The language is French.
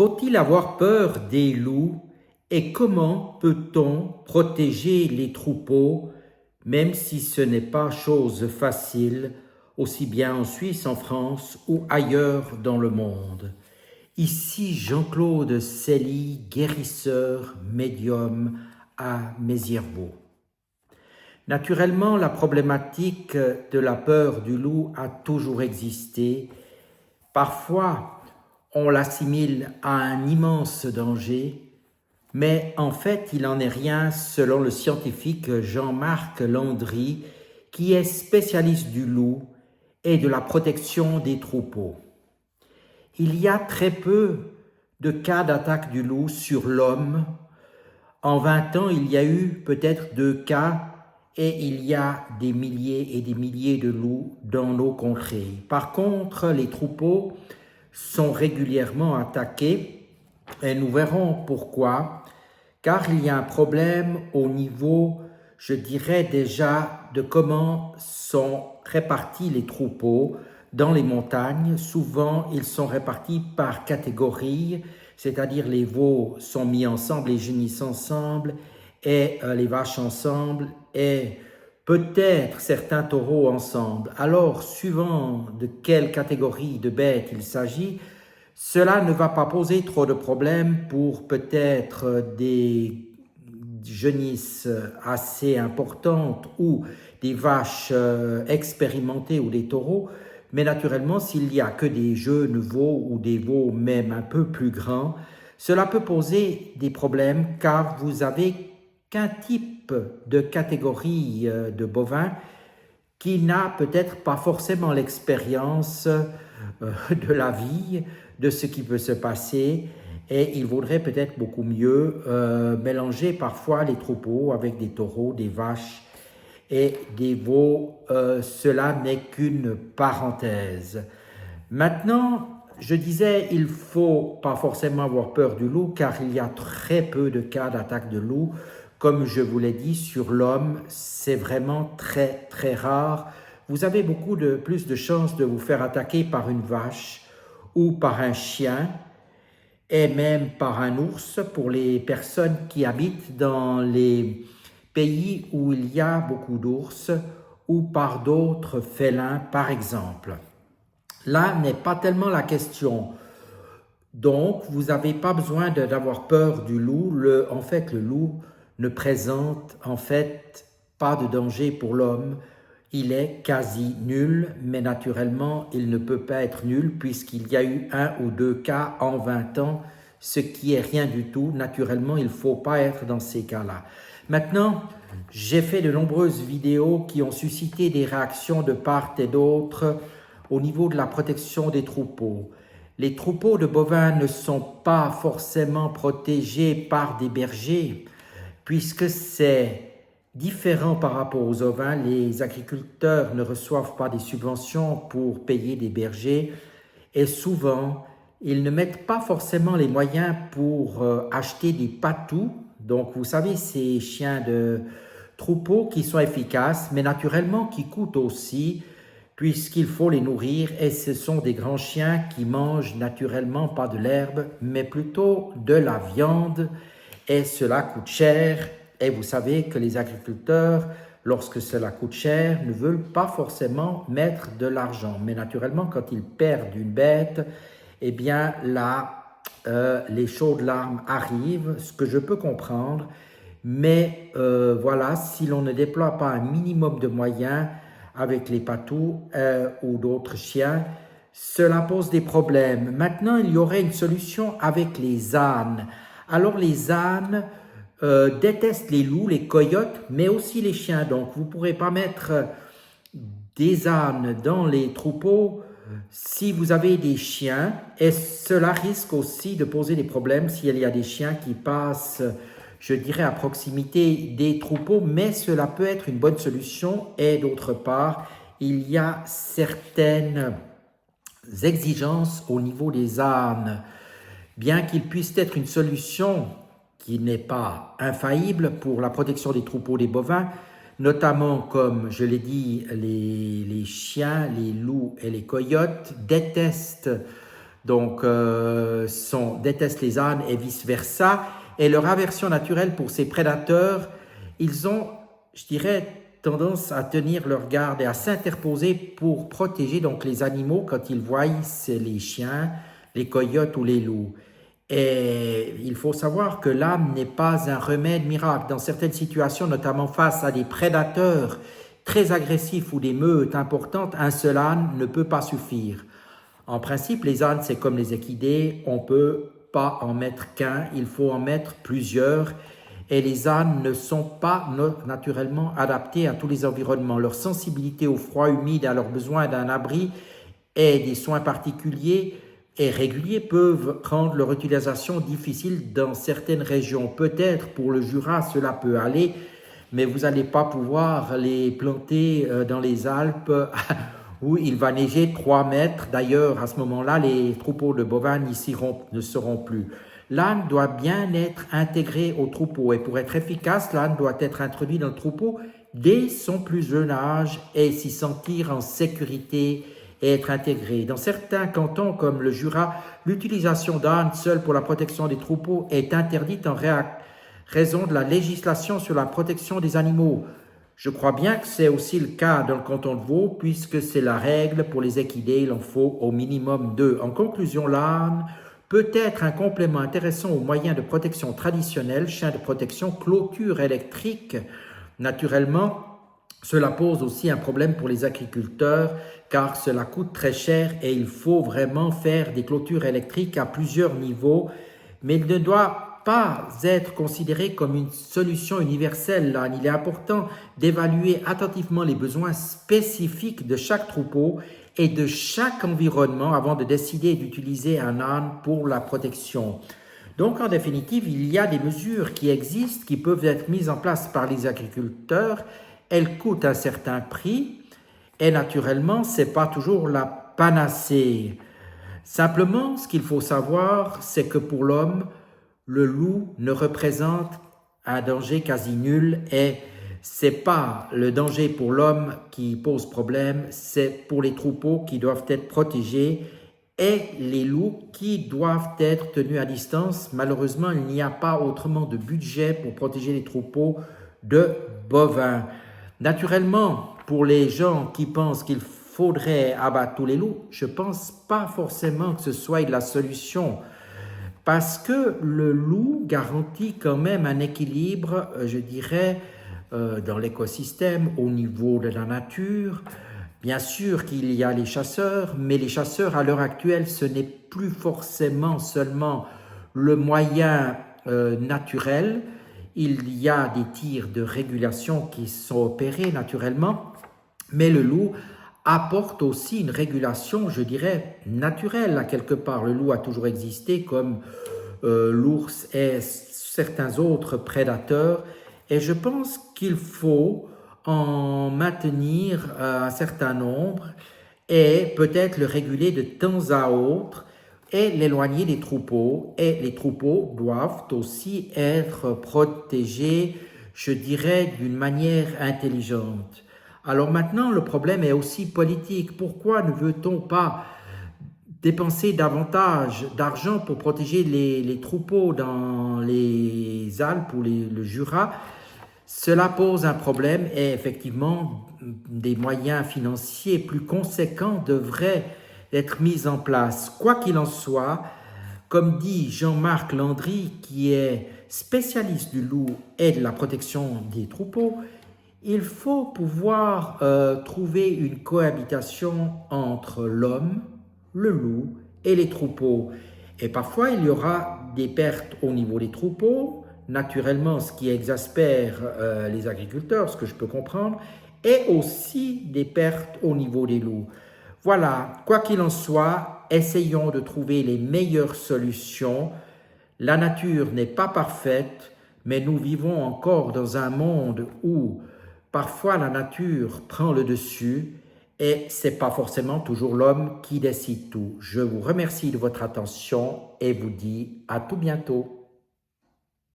Faut-il avoir peur des loups et comment peut-on protéger les troupeaux, même si ce n'est pas chose facile, aussi bien en Suisse, en France ou ailleurs dans le monde? Ici Jean-Claude Célie, guérisseur médium à Mézières-Vaux. Naturellement, la problématique de la peur du loup a toujours existé. Parfois, on l'assimile à un immense danger, mais en fait, il n'en est rien selon le scientifique Jean-Marc Landry, qui est spécialiste du loup et de la protection des troupeaux. Il y a très peu de cas d'attaque du loup sur l'homme. En 20 ans, il y a eu peut-être 2 cas et il y a des milliers et des milliers de loups dans nos contrées. Par contre, les troupeaux sont régulièrement attaqués et nous verrons pourquoi, car il y a un problème au niveau, je dirais déjà, de comment sont répartis les troupeaux dans les montagnes. Souvent, ils sont répartis par catégorie, c'est-à-dire les veaux sont mis ensemble, les génisses ensemble et les vaches ensemble et peut-être certains taureaux ensemble. Alors, suivant de quelle catégorie de bêtes il s'agit, cela ne va pas poser trop de problèmes pour peut-être des genisses assez importantes ou des vaches expérimentées ou des taureaux, mais naturellement, s'il n'y a que des jeunes veaux ou des veaux même un peu plus grands, cela peut poser des problèmes car vous n'avez qu'un type de catégorie de bovins qui n'a peut-être pas forcément l'expérience de la vie, de ce qui peut se passer, et il vaudrait peut-être beaucoup mieux mélanger parfois les troupeaux avec des taureaux, des vaches et des veaux. Cela n'est qu'une parenthèse. Maintenant, je disais, il ne faut pas forcément avoir peur du loup car il y a très peu de cas d'attaque de loup. Comme je vous l'ai dit, sur l'homme, c'est vraiment très très rare. Vous avez beaucoup plus de chances de vous faire attaquer par une vache ou par un chien et même par un ours pour les personnes qui habitent dans les pays où il y a beaucoup d'ours ou par d'autres félins par exemple. Là n'est pas tellement la question. Donc, vous n'avez pas besoin d'avoir peur du loup. En fait, le loup ne présente en fait pas de danger pour l'homme. Il est quasi nul, mais naturellement, il ne peut pas être nul puisqu'il y a eu 1 ou 2 cas en 20 ans, ce qui est rien du tout. Naturellement, il ne faut pas être dans ces cas-là. Maintenant, j'ai fait de nombreuses vidéos qui ont suscité des réactions de part et d'autre au niveau de la protection des troupeaux. Les troupeaux de bovins ne sont pas forcément protégés par des bergers, puisque c'est différent par rapport aux ovins. Les agriculteurs ne reçoivent pas des subventions pour payer des bergers et souvent, ils ne mettent pas forcément les moyens pour acheter des patous. Donc, vous savez, ces chiens de troupeau qui sont efficaces, mais naturellement qui coûtent aussi, puisqu'il faut les nourrir et ce sont des grands chiens qui mangent naturellement pas de l'herbe, mais plutôt de la viande et cela coûte cher et vous savez que les agriculteurs, lorsque cela coûte cher, ne veulent pas forcément mettre de l'argent. Mais naturellement, quand ils perdent une bête, eh bien là, les chaudes larmes arrivent, ce que je peux comprendre. Mais voilà, si l'on ne déploie pas un minimum de moyens avec les patous ou d'autres chiens, cela pose des problèmes. Maintenant, il y aurait une solution avec les ânes. Alors les ânes détestent les loups, les coyotes, mais aussi les chiens. Donc vous ne pourrez pas mettre des ânes dans les troupeaux si vous avez des chiens. Et cela risque aussi de poser des problèmes s'il y a des chiens qui passent, je dirais, à proximité des troupeaux. Mais cela peut être une bonne solution. Et d'autre part, il y a certaines exigences au niveau des ânes. Bien qu'il puisse être une solution qui n'est pas infaillible pour la protection des troupeaux des bovins, notamment comme je l'ai dit, les chiens, les loups et les coyotes détestent donc détestent les ânes et vice-versa. Et leur aversion naturelle pour ces prédateurs, ils ont, je dirais, tendance à tenir leur garde et à s'interposer pour protéger donc les animaux quand ils voient les chiens, les coyotes ou les loups. Et il faut savoir que l'âne n'est pas un remède miracle. Dans certaines situations, notamment face à des prédateurs très agressifs ou des meutes importantes, un seul âne ne peut pas suffire. En principe, les ânes, c'est comme les équidés, on ne peut pas en mettre qu'un, il faut en mettre plusieurs. Et les ânes ne sont pas naturellement adaptés à tous les environnements. Leur sensibilité au froid humide, à leur besoin d'un abri et des soins particuliers et réguliers peuvent rendre leur utilisation difficile dans certaines régions. Peut-être pour le Jura, cela peut aller, mais vous n'allez pas pouvoir les planter dans les Alpes où il va neiger 3 mètres. D'ailleurs, à ce moment-là, les troupeaux de bovins ne seront plus. L'âne doit bien être intégré au troupeau et pour être efficace, l'âne doit être introduit dans le troupeau dès son plus jeune âge et s'y sentir en sécurité et être intégré. Dans certains cantons comme le Jura, l'utilisation d'ânes seuls pour la protection des troupeaux est interdite en raison de la législation sur la protection des animaux. Je crois bien que c'est aussi le cas dans le canton de Vaud, puisque c'est la règle pour les équidés, il en faut au minimum 2. En conclusion, l'âne peut être un complément intéressant aux moyens de protection traditionnels, chien de protection, clôture électrique. Naturellement, cela pose aussi un problème pour les agriculteurs car cela coûte très cher et il faut vraiment faire des clôtures électriques à plusieurs niveaux, mais il ne doit pas être considéré comme une solution universelle. Il est important d'évaluer attentivement les besoins spécifiques de chaque troupeau et de chaque environnement avant de décider d'utiliser un âne pour la protection. Donc, en définitive, il y a des mesures qui existent, qui peuvent être mises en place par les agriculteurs. Elles coûtent un certain prix et naturellement, ce n'est pas toujours la panacée. Simplement, ce qu'il faut savoir, c'est que pour l'homme, le loup ne représente un danger quasi nul et ce n'est pas le danger pour l'homme qui pose problème, c'est pour les troupeaux qui doivent être protégés et les loups qui doivent être tenus à distance. Malheureusement, il n'y a pas autrement de budget pour protéger les troupeaux de bovins. Naturellement, pour les gens qui pensent qu'il faudrait abattre tous les loups, je ne pense pas forcément que ce soit la solution. Parce que le loup garantit quand même un équilibre, je dirais, dans l'écosystème, au niveau de la nature. Bien sûr qu'il y a les chasseurs, mais les chasseurs, à l'heure actuelle, ce n'est plus forcément seulement le moyen naturel. Il y a des tirs de régulation qui sont opérés naturellement, mais le loup apporte aussi une régulation, je dirais, naturelle à quelque part. Le loup a toujours existé comme l'ours et certains autres prédateurs et je pense qu'il faut en maintenir un certain nombre et peut-être le réguler de temps à autre et l'éloigner des troupeaux. Et les troupeaux doivent aussi être protégés, je dirais, d'une manière intelligente. Alors maintenant, le problème est aussi politique. Pourquoi ne veut-on pas dépenser davantage d'argent pour protéger les troupeaux dans les Alpes ou le Jura? Cela pose un problème et effectivement, des moyens financiers plus conséquents devraient être mis en place. Quoi qu'il en soit, comme dit Jean-Marc Landry, qui est spécialiste du loup et de la protection des troupeaux, il faut pouvoir trouver une cohabitation entre l'homme, le loup et les troupeaux. Et parfois, il y aura des pertes au niveau des troupeaux, naturellement, ce qui exaspère les agriculteurs, ce que je peux comprendre, et aussi des pertes au niveau des loups. Voilà, quoi qu'il en soit, essayons de trouver les meilleures solutions. La nature n'est pas parfaite, mais nous vivons encore dans un monde où parfois la nature prend le dessus et ce n'est pas forcément toujours l'homme qui décide tout. Je vous remercie de votre attention et vous dis à tout bientôt.